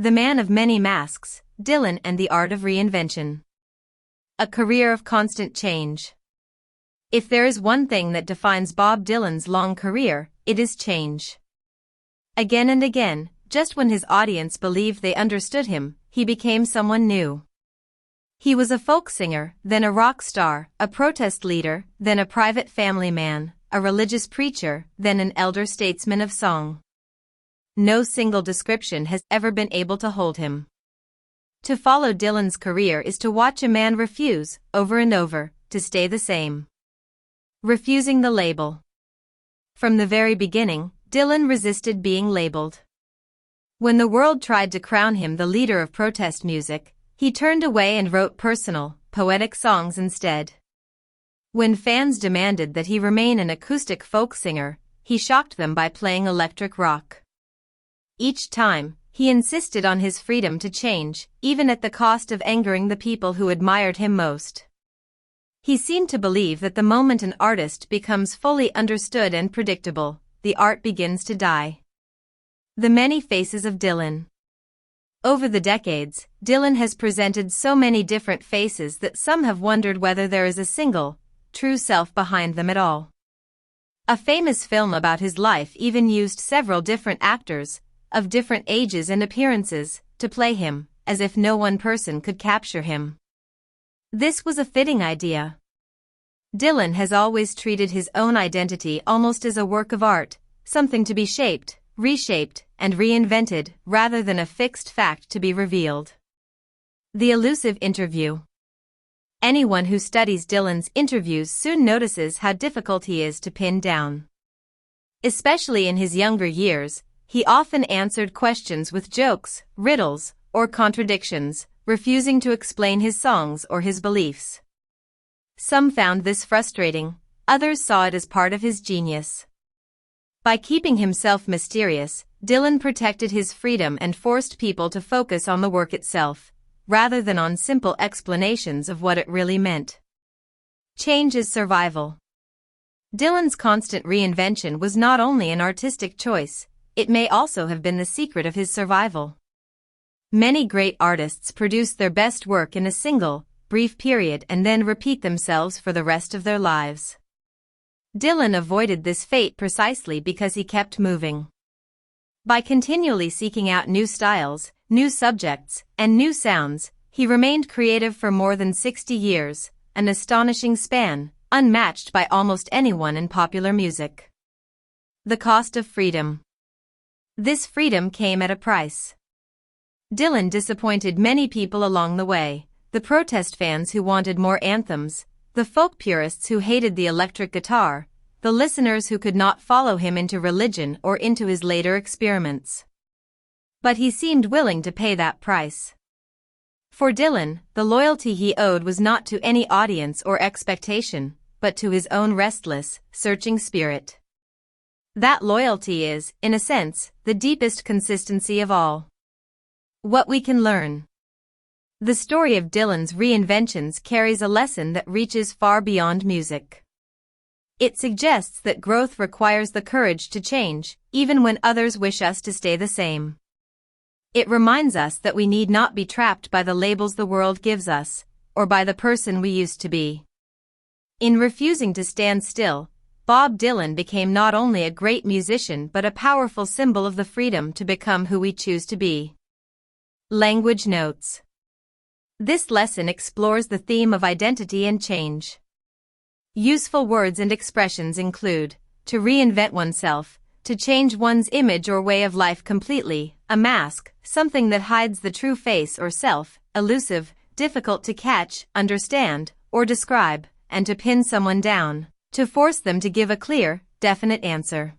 The man of many masks, Dylan and the art of reinvention. A career of constant change. If there is one thing that defines Bob Dylan's long career, it is change. Again and again, just when his audience believed they understood him, he became someone new. He was a folk singer, then a rock star, a protest leader, then a private family man, a religious preacher, then an elder statesman of song. No single description has ever been able to hold him. To follow Dylan's career is to watch a man refuse, over and over, to stay the same. Refusing the label. From the very beginning, Dylan resisted being labeled. When the world tried to crown him the leader of protest music, he turned away and wrote personal, poetic songs instead. When fans demanded that he remain an acoustic folk singer, he shocked them by playing electric rock. Each time, he insisted on his freedom to change, even at the cost of angering the people who admired him most. He seemed to believe that the moment an artist becomes fully understood and predictable, the art begins to die. The many faces of Dylan. Over the decades, Dylan has presented so many different faces that some have wondered whether there is a single, true self behind them at all. A famous film about his life even used several different actors, of different ages and appearances, to play him, as if no one person could capture him. This was a fitting idea. Dylan has always treated his own identity almost as a work of art, something to be shaped, reshaped, and reinvented, rather than a fixed fact to be revealed. The elusive interview. Anyone who studies Dylan's interviews soon notices how difficult he is to pin down. Especially in his younger years, he often answered questions with jokes, riddles, or contradictions, refusing to explain his songs or his beliefs. Some found this frustrating, others saw it as part of his genius. By keeping himself mysterious, Dylan protected his freedom and forced people to focus on the work itself, rather than on simple explanations of what it really meant. Change is survival. Dylan's constant reinvention was not only an artistic choice, it may also have been the secret of his survival. Many great artists produce their best work in a single, brief period and then repeat themselves for the rest of their lives. Dylan avoided this fate precisely because he kept moving. By continually seeking out new styles, new subjects, and new sounds, he remained creative for more than 60 years, an astonishing span, unmatched by almost anyone in popular music. The cost of freedom. This freedom came at a price. Dylan disappointed many people along the way, the protest fans who wanted more anthems, the folk purists who hated the electric guitar, the listeners who could not follow him into religion or into his later experiments. But he seemed willing to pay that price. For Dylan, the loyalty he owed was not to any audience or expectation, but to his own restless, searching spirit. That loyalty is, in a sense, the deepest consistency of all. What we can learn. The story of Dylan's reinventions carries a lesson that reaches far beyond music. It suggests that growth requires the courage to change, even when others wish us to stay the same. It reminds us that we need not be trapped by the labels the world gives us, or by the person we used to be. In refusing to stand still, Bob Dylan became not only a great musician but a powerful symbol of the freedom to become who we choose to be. Language notes. This lesson explores the theme of identity and change. Useful words and expressions include, to reinvent oneself, to change one's image or way of life completely, a mask, something that hides the true face or self, elusive, difficult to catch, understand, or describe, and to pin someone down, to force them to give a clear, definite answer.